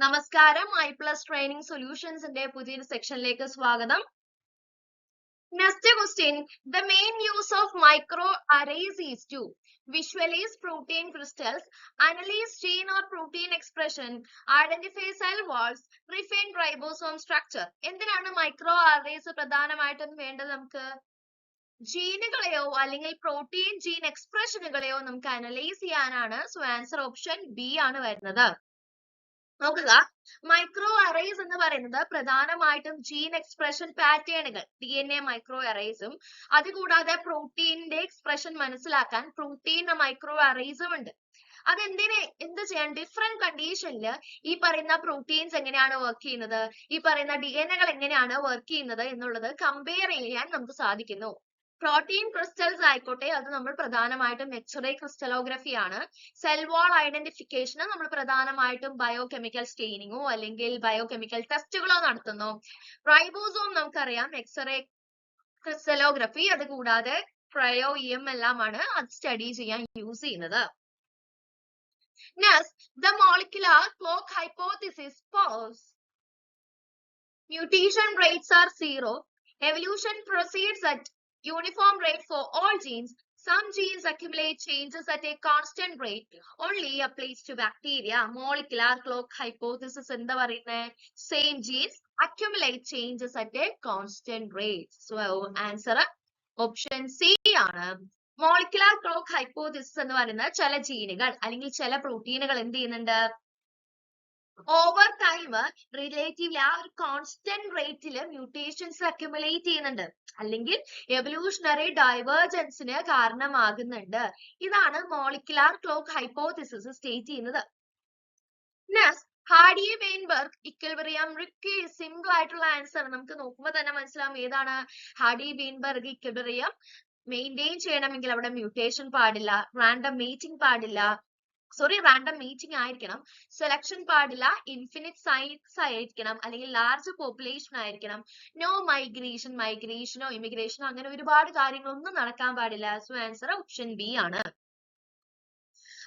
നമസ്കാരം. I+ training സൊല്യൂഷൻസിന്റെ പുതിയൊരു സെക്ഷനിലേക്ക് സ്വാഗതം. Next question. The main use of microarrays is to visualize protein crystals, analyze gene or protein expression, identify cell walls, refine ribosome structure. എന്തിനാണ് micro arrays പ്രധാനമായിട്ടും വേണ്ടത്? നമുക്ക് ജീനുകളെയോ അല്ലെങ്കിൽ പ്രോട്ടീൻ ജീൻ എക്സ്പ്രഷനുകളെയോ നമുക്ക് അനലൈസ് ചെയ്യാനാണ്. സോ ആൻസർ ഓപ്ഷൻ ബി ആണ് വരുന്നത്. നോക്കുക, മൈക്രോ അറേസ് എന്ന് പറയുന്നത് പ്രധാനമായിട്ടും ജീൻ എക്സ്പ്രഷൻ പാറ്റേണുകൾ DNA മൈക്രോ അറേസും അതുകൂടാതെ പ്രോട്ടീനിന്റെ എക്സ്പ്രഷൻ മനസ്സിലാക്കാൻ പ്രോട്ടീൻ മൈക്രോ അറേസും ഉണ്ട്. എന്ത് ചെയ്യാൻ ഡിഫറെന്റ് കണ്ടീഷനിൽ ഈ പറയുന്ന പ്രോട്ടീൻസ് എങ്ങനെയാണ് വർക്ക് ചെയ്യുന്നത്, ഈ പറയുന്ന DNA എങ്ങനെയാണ് വർക്ക് ചെയ്യുന്നത് എന്നുള്ളത് കമ്പയർ ചെയ്യാൻ നമുക്ക് സാധിക്കുന്നു. പ്രോട്ടീൻ ക്രിസ്റ്റൽസ് ആയിക്കോട്ടെ, അത് നമ്മൾ പ്രധാനമായിട്ടും എക്സ്റേ ക്രിസ്റ്റലോഗ്രഫി ആണ്. സെൽ വാൾ ഐഡന്റിഫിക്കേഷൻ നമ്മൾ പ്രധാനമായിട്ടും ബയോകെമിക്കൽ സ്റ്റെയിനിങ്ങോ അല്ലെങ്കിൽ ബയോകെമിക്കൽ ടെസ്റ്റുകളോ നടത്തുന്നു. റൈബോസോം നമുക്കറിയാം എക്സ്റേ ക്രിസ്റ്റലോഗ്രഫി, അത് കൂടാതെ ക്രയോ EM എല്ലാമാണ് അത് സ്റ്റഡി ചെയ്യാൻ യൂസ് ചെയ്യുന്നത്. Next, the molecular clock hypothesis pose. Mutation rates are 0. Evolution proceeds at uniform rate for all genes. Some genes accumulate changes at a constant rate. Only applies to bacteria. Molecular clock hypothesis എന്താ പറയുന്നത്? Same genes accumulate changes at a constant rate. So answer option C ആണ്. Molecular clock hypothesis എന്ന് പറയുന്നത് ചില ജീനുകൾ അല്ലെങ്കിൽ ചില പ്രോട്ടീനുകൾ എന്ത് ചെയ്യുന്നുണ്ട്, ഓവർ ടൈം റിലേറ്റീവ്ലി ആ ഒരു കോൺസ്റ്റന്റ് റേറ്റിൽ മ്യൂട്ടേഷൻസ് അക്യുമുലേറ്റ് ചെയ്യുന്നുണ്ട് അല്ലെങ്കിൽ എവല്യൂഷണറി ഡൈവേർജൻസിന് കാരണമാകുന്നുണ്ട്. ഇതാണ് മോളിക്കുലാർ ക്ലോക്ക് ഹൈപ്പോതിസിസ് സ്റ്റേറ്റ് ചെയ്യുന്നത്. Hardy Weinberg equilibrium requires, simple ആയിട്ടുള്ള ആൻസർ നമുക്ക് നോക്കുമ്പോൾ തന്നെ മനസ്സിലാവും ഏതാണ്. ഹാർഡി വെയിൻബർഗ് ഇക്വിലിബ്രിയം മെയിൻറ്റെയിൻ ചെയ്യണമെങ്കിൽ അവിടെ മ്യൂട്ടേഷൻ പാടില്ല, റാൻഡം മീറ്റിംഗ് ആയിരിക്കണം, സെലക്ഷൻ പാടില്ല, ഇൻഫിനിറ്റ് സൈസ് ആയിരിക്കണം അല്ലെങ്കിൽ ലാർജ് പോപ്പുലേഷൻ ആയിരിക്കണം, നോ മൈഗ്രേഷനോ ഇമിഗ്രേഷനോ അങ്ങനെ ഒരുപാട് കാര്യങ്ങളൊന്നും നടക്കാൻ പാടില്ല. സോ ആൻസർ ഓപ്ഷൻ ബി ആണ്.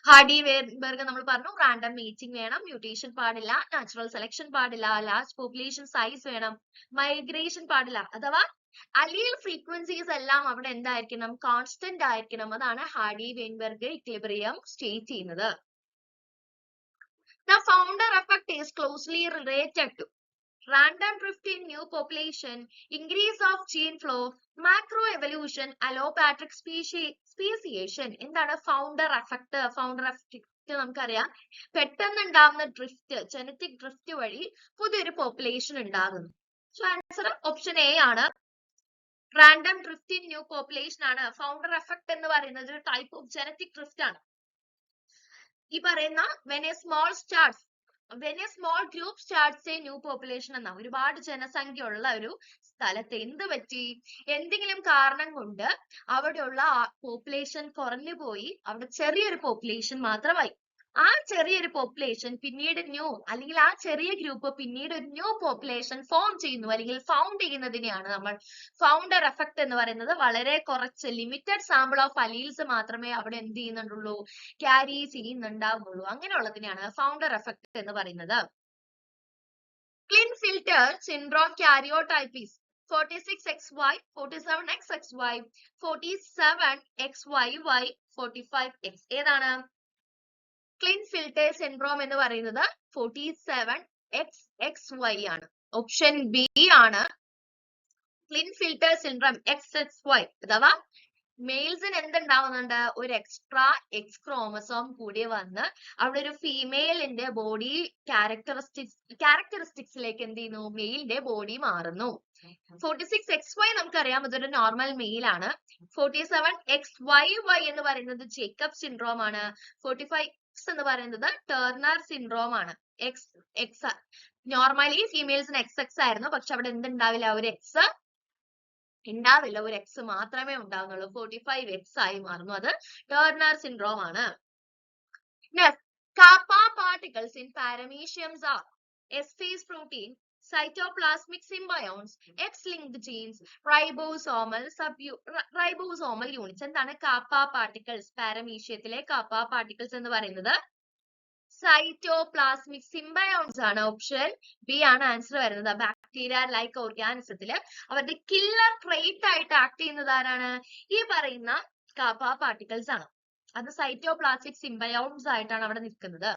ഹാർഡി വെയിൻബർഗ് നമ്മൾ പറഞ്ഞു റാൻഡം മീറ്റിംഗ് വേണം, മ്യൂട്ടേഷൻ പാടില്ല, നാച്ചുറൽ സെലക്ഷൻ പാടില്ല, ലാർജ് പോപ്പുലേഷൻ സൈസ് വേണം, മൈഗ്രേഷൻ പാടില്ല. അഥവാ അലീൽ ഫ്രീക്വൻസീസ് എല്ലാം അവിടെ എന്തായിരിക്കണം, കോൺസ്റ്റന്റ് ആയിരിക്കണം. അതാണ് ഹാർഡി വെയിൻബർഗ് ഇക്വിലിബ്രിയം സ്റ്റേറ്റ് ചെയ്യുന്നത്. The founder effect is closely related to random drift in new population, increase of gene flow, macroevolution, allopathic speciation. എന്താണ് ഫൗണ്ടർ എഫക്ട്? നമുക്കറിയാം പെട്ടെന്നുണ്ടാവുന്ന ഡ്രിഫ്റ്റ്, ജനറ്റിക് ഡ്രിഫ്റ്റ് വഴി പുതിയൊരു പോപ്പുലേഷൻ ഉണ്ടാകുന്നു. സോ ആൻസർ ഓപ്ഷൻ എ ആണ്. Random drift in new population ആണ്. Founder effect എന്ന് പറയുന്നത് ഒരു ടൈപ്പ് ഓഫ് ജനറ്റിക് ഡ്രിഫ്റ്റ് ആണ്. ഈ പറയുന്ന when a small group starts a new population എന്ന ഒരുപാട് ജനസംഖ്യ ഉള്ള ഒരു സ്ഥലത്ത് എന്ത് പറ്റി, എന്തെങ്കിലും കാരണം കൊണ്ട് അവിടെയുള്ള പോപ്പുലേഷൻ കുറഞ്ഞു പോയി, അവിടെ ചെറിയൊരു പോപ്പുലേഷൻ മാത്രമായി. ആ ചെറിയൊരു പോപ്പുലേഷൻ പിന്നീട് അല്ലെങ്കിൽ ആ ചെറിയ ഗ്രൂപ്പ് പിന്നീട് ഒരു ന്യൂ പോപ്പുലേഷൻ ഫോം ചെയ്യുന്നു അല്ലെങ്കിൽ ഫൗണ്ട് ചെയ്യുന്നതിനെയാണ് നമ്മൾ ഫൗണ്ടർ എഫക്ട് എന്ന് പറയുന്നത്. വളരെ കുറച്ച് ലിമിറ്റഡ് സാമ്പിൾ ഓഫ് അലീൽസ് മാത്രമേ അവിടെ എന്ത് ചെയ്യുന്നുള്ളൂ, ക്യാരി ചെയ്യുന്നുണ്ടാവുള്ളൂ. അങ്ങനെയുള്ളതിനെയാണ് ഫൗണ്ടർ എഫക്ട് എന്ന് പറയുന്നത്. ക്ലിൻഫിൽട്ടർ syndrome കാരിയോടൈപ്പീസ് 46XY, 47XXY, 47XYY, 45X. ഏതാണ്? ക്ലിൻഫിൽട്ടർ സിൻഡ്രോം എന്ന് പറയുന്നത് 47XXY ആണ്. ഓപ്ഷൻ ബി ആണ്. ക്ലിൻഫിൽട്ടർ സിൻഡ്രോം XXY അഥവാ മെയിൽസിന് എന്തുണ്ടാവുന്നുണ്ട്, ഒരു എക്സ്ട്രാ എക്സ് ക്രോമസോം കൂടി വന്ന് അവിടെ ഒരു ഫീമെയിലിന്റെ ബോഡി ക്യാരക്ടറിസ്റ്റിക്സിലേക്ക് എന്ത് ചെയ്യുന്നു, മെയിലിന്റെ ബോഡി മാറുന്നു. 46XY നമുക്കറിയാം ഇതൊരു നോർമൽ മെയിൽ ആണ്. 47XYY എന്ന് പറയുന്നത് ജേക്കബ് സിൻഡ്രോം ആണ്. 45X എന്ന് പറയുന്നത് ടേർണർ സിൻഡ്രോം ആണ്. നോർമലി ഫീമെയിൽസിന് XX ആയിരുന്നു, പക്ഷെ അവിടെ എന്തുണ്ടാവില്ല, ഒരു എക്സ് ഉണ്ടാവില്ല, ഒരു എക്സ് മാത്രമേ ഉണ്ടാവുന്നുള്ളൂ. 45X ആയി മാറുന്നു. അത് ടേർണർ സിൻഡ്രോം ആണ്. Kappa particles in parameciums are S-phase protein, cytoplasmic symbionts, X-linked genes, ribosomal units. എന്താണ് കാപ്പ പാർട്ടിക്കിൾസ്? പാരമീഷ്യത്തിലെ കാപ്പ പാർട്ടിക്കിൾസ് എന്ന് പറയുന്നത് സൈറ്റോപ്ലാസ്മിക് സിംബയോൺസ് ആണ്. ഓപ്ഷൻ ബി ആണ് ആൻസർ വരുന്നത്. ബാക്ടീരിയ ലൈക്ക് ഓർഗാനിസത്തില് അവരുടെ കില്ലർ ട്രേറ്റ് ആയിട്ട് ആക്ട് ചെയ്യുന്നത് ആരാണ്? ഈ പറയുന്ന കാപ്പ പാർട്ടിക്കിൾസ് ആണ്. അത് സൈറ്റോപ്ലാസ്മിക് സിംബയോൺസ് ആയിട്ടാണ് അവിടെ നിൽക്കുന്നത്.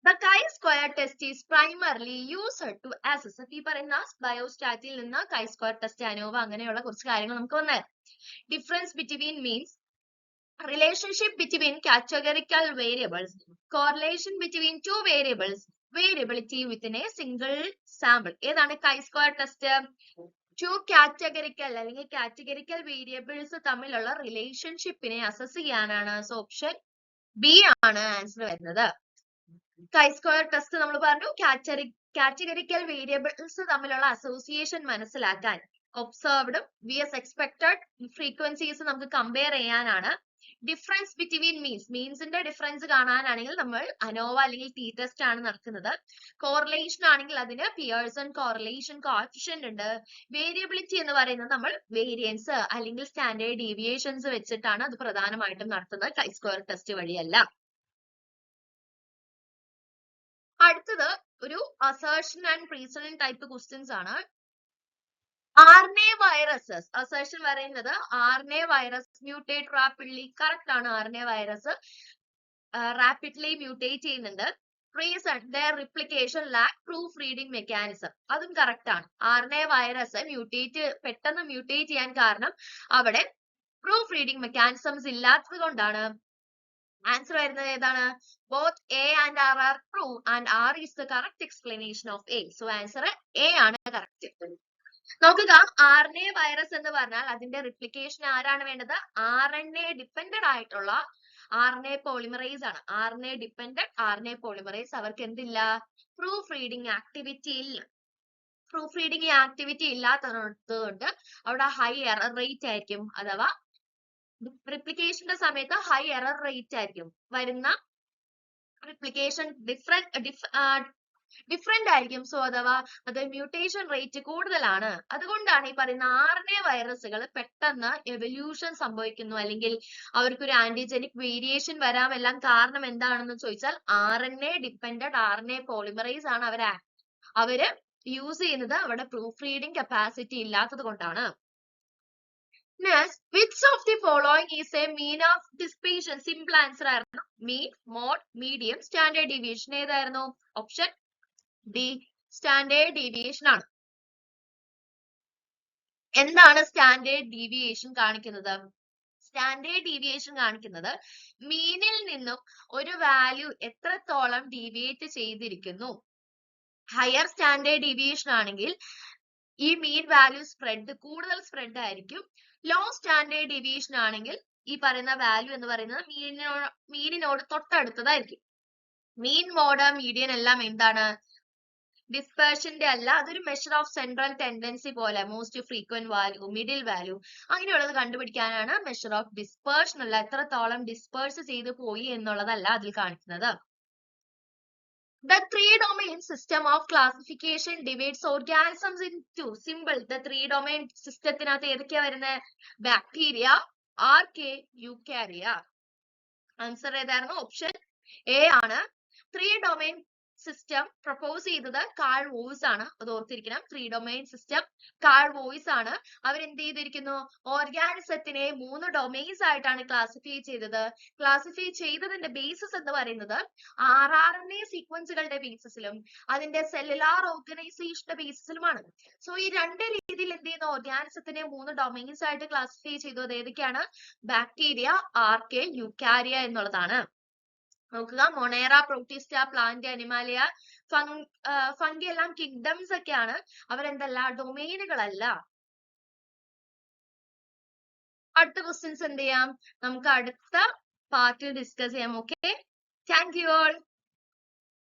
The chi-square test is primarily used to assess. ഈ പറയുന്ന ബയോസ്റ്റാറ്റിൽ നിന്ന് chi-square test, ANOVA അങ്ങനെയുള്ള കുറച്ച് കാര്യങ്ങൾ നമുക്ക് വന്നേ. Difference between means, relationship between categorical variables, correlation between two variables, variability within a single sample. ഏതാണ് chi-square test? ടു കാറ്റഗറിക്കൽ അല്ലെങ്കിൽ കാറ്റഗറിക്കൽ വേരിയബിൾസ് തമ്മിലുള്ള റിലേഷൻഷിപ്പിനെ അസസ് ചെയ്യാനാണ്. സോ ഓപ്ഷൻ ബി ആണ് ആൻസർ വരുന്നത്. chi-square ടെസ്റ്റ് നമ്മൾ പറഞ്ഞു കാറ്റഗറിക്കൽ വേരിയബിൾസ് തമ്മിലുള്ള association മനസ്സിലാക്കാൻ ഒബ്സർവ്ഡും വിഎസ് എക്സ്പെക്ടഡ് ഫ്രീക്വൻസീസ് നമുക്ക് കമ്പയർ ചെയ്യാനാണ്. ഡിഫറൻസ് ബിറ്റ്വീൻ മീൻസിന്റെ ഡിഫറൻസ് കാണാനാണെങ്കിൽ നമ്മൾ അനോവ അല്ലെങ്കിൽ ടി ടെസ്റ്റ് ആണ് നടക്കുന്നത്. കോറിലേഷൻ ആണെങ്കിൽ അതിന് പിയേഴ്സൺ കോറിലേഷൻ കോഎഫിഷ്യന്റ് ഉണ്ട്. വേരിയബിലിറ്റി എന്ന് പറയുന്നത് നമ്മൾ വേരിയൻസ് അല്ലെങ്കിൽ സ്റ്റാൻഡേർഡ് ഡീവിയേഷൻസ് വെച്ചിട്ടാണ് അത് പ്രധാനമായിട്ടും നടത്തുന്നത്, chi-square ടെസ്റ്റ് വഴിയല്ല. അടുത്തത് ഒരു അസേർഷൻ ആൻഡ് പ്രീസണന്റ് ടൈപ്പ് ക്വസ്റ്റ്യൻസ് ആണ്. RNA വൈറസസ് അസേർഷൻ പറയുന്നത് RNA virus mutate rapidly. Correct ആണ്. RNA വൈറസ് റാപ്പിഡ്ലി മ്യൂട്ടേറ്റ് ചെയ്യുന്നുണ്ട്. Reason their replication lack proof reading mechanism. അതും കറക്റ്റ് ആണ്. RNA വൈറസ് പെട്ടെന്ന് മ്യൂട്ടേറ്റ് ചെയ്യാൻ കാരണം അവിടെ പ്രൂഫ് റീഡിംഗ് മെക്കാനിസംസ് ഇല്ലാത്തത് കൊണ്ടാണ്. ആൻസർ വരുന്നത് ഏതാണ്? both A and R are true and R is the correct explanation of A. So answer A ആണ് കറക്റ്റ്. നോക്കുക, RNA വൈറസ് എന്ന് പറഞ്ഞാൽ അതിന്റെ റിപ്ലിക്കേഷൻ ആരാണ് വേണ്ടത്? RNA ഡിപ്പെൻഡന്റ് ആയിട്ടുള്ള RNA പോളിമറേസ് ആണ്. RNA ഡിപ്പെൻഡന്റ് RNA പോളിമറേസ് അവർക്ക് എന്തില്ല? പ്രൂഫ് റീഡിംഗ് ആക്ടിവിറ്റി ഇല്ല. പ്രൂഫ് റീഡിംഗ് ആക്ടിവിറ്റി ഇല്ലാത്തതുകൊണ്ട് അവിടെ ഹൈ എറർ റേറ്റ് ആയിരിക്കും, അഥവാ റിപ്ലിക്കേഷന്റെ സമയത്ത് ഹൈ എറർ റേറ്റ് ആയിരിക്കും. വരുന്ന റിപ്ലിക്കേഷൻ ഡിഫറെന്റ് ആയിരിക്കും. സോ അഥവാ അത് മ്യൂട്ടേഷൻ റേറ്റ് കൂടുതലാണ്. അതുകൊണ്ടാണ് ഈ പറയുന്ന RNA വൈറസുകൾ പെട്ടെന്ന് എവല്യൂഷൻ സംഭവിക്കുന്നു, അല്ലെങ്കിൽ അവർക്കൊരു ആന്റിജനിക് വേരിയേഷൻ വരാമെല്ലാം കാരണം എന്താണെന്ന് ചോദിച്ചാൽ RNA ഡിപ്പെൻഡന്റ് RNA പോളിമറേസ് ആണ് അവര് യൂസ് ചെയ്യുന്നത്. അവിടെ പ്രൂഫ് റീഡിംഗ് കപ്പാസിറ്റി ഇല്ലാത്തത് കൊണ്ടാണ്. Next, which of the following is a mean of dispersion? Simple answer ആയിരുന്നു. Mean, mode, medium, standard deviation. ഏതായിരുന്നു? ഓപ്ഷൻ ഡി സ്റ്റാൻഡേർഡ് ഡീവിയേഷൻ ആണ്. എന്താണ് സ്റ്റാൻഡേർഡ് ഡീവിയേഷൻ കാണിക്കുന്നത്? സ്റ്റാൻഡേർഡ് ഡീവിയേഷൻ കാണിക്കുന്നത് മീനിൽ നിന്നും ഒരു വാല്യൂ എത്രത്തോളം ഡീവിയേറ്റ് ചെയ്തിരിക്കുന്നു. ഹയർ സ്റ്റാൻഡേർഡ് ഡീവിയേഷൻ ആണെങ്കിൽ ഈ മീൻ വാല്യൂ കൂടുതൽ സ്പ്രെഡ് ആയിരിക്കും. ലോ സ്റ്റാൻഡേർഡ് ഡീവിയേഷൻ ആണെങ്കിൽ ഈ പറയുന്ന വാല്യൂ എന്ന് പറയുന്നത് മീനിനോട് തൊട്ടടുത്തതായിരിക്കും. മീൻ, മോഡ്, മീഡിയൻ എല്ലാം എന്താണ്? ഡിസ്പേർഷന്റെ അല്ല, അതൊരു മെഷർ ഓഫ് സെൻട്രൽ ടെൻഡൻസി പോലെ most frequent value, middle value അങ്ങനെയുള്ളത് കണ്ടുപിടിക്കാനാണ് മെഷർ ഓഫ് ഡിസ്പേർഷൻ. അല്ല എത്രത്തോളം ഡിസ്പേഴ്സ് ചെയ്ത് പോയി എന്നുള്ളതല്ല അതിൽ കാണിക്കുന്നത്. The three-domain system of classification divides organisms into simple. The three-domain systemത്തിനകത്ത് ഏതൊക്കെയാ വരുന്നത്? ബാക്ടീരിയ, ആർക്കെ, യൂക്കാരിയ. ആൻസർ ഏതായിരുന്നു? ഓപ്ഷൻ എ ആണ്. ത്രീ-ഡൊമൈൻ സിസ്റ്റം പ്രപ്പോസ് ചെയ്തത് കാൾ വോയ്സ് ആണ്. അത് ഓർത്തിരിക്കണം. ത്രീ-ഡൊമൈൻ സിസ്റ്റം കാൾ വോയ്സ് ആണ്. അവരെന്ത് ചെയ്തിരിക്കുന്നു? ഓർഗാനിസത്തിനെ 3 ഡൊമൈൻസ് ആയിട്ടാണ് ക്ലാസിഫൈ ചെയ്തത്. ക്ലാസിഫൈ ചെയ്തതിന്റെ ബേസിസ് എന്ന് പറയുന്നത് RNA സീക്വൻസുകളുടെ ബേസിസിലും അതിന്റെ സെല്ലുലാർ ഓർഗനൈസേഷന്റെ ബേസിസിലുമാണ്. സോ ഈ രണ്ട് രീതിയിൽ എന്ത് ചെയ്യുന്നു? ഓർഗാനിസത്തിനെ 3 ഡൊമൈൻസ് ആയിട്ട് ക്ലാസിഫൈ ചെയ്തു. അത് ഏതൊക്കെയാണ്? ബാക്ടീരിയ, ആർക്കെ, യൂക്കാരിയ എന്നുള്ളതാണ്. നോക്കുക, Monera, protista, plant, Animalia, fungi എല്ലാം കിങ്ഡംസ് ഒക്കെയാണ്. അവരെന്തല്ല? ഡൊമൈനുകളല്ല. അടുത്ത ക്വസ്റ്റ്യൻസ് എന്ത് ചെയ്യാം? നമുക്ക് അടുത്ത പാർട്ടിൽ ഡിസ്കസ് ചെയ്യാം. Okay, thank you all.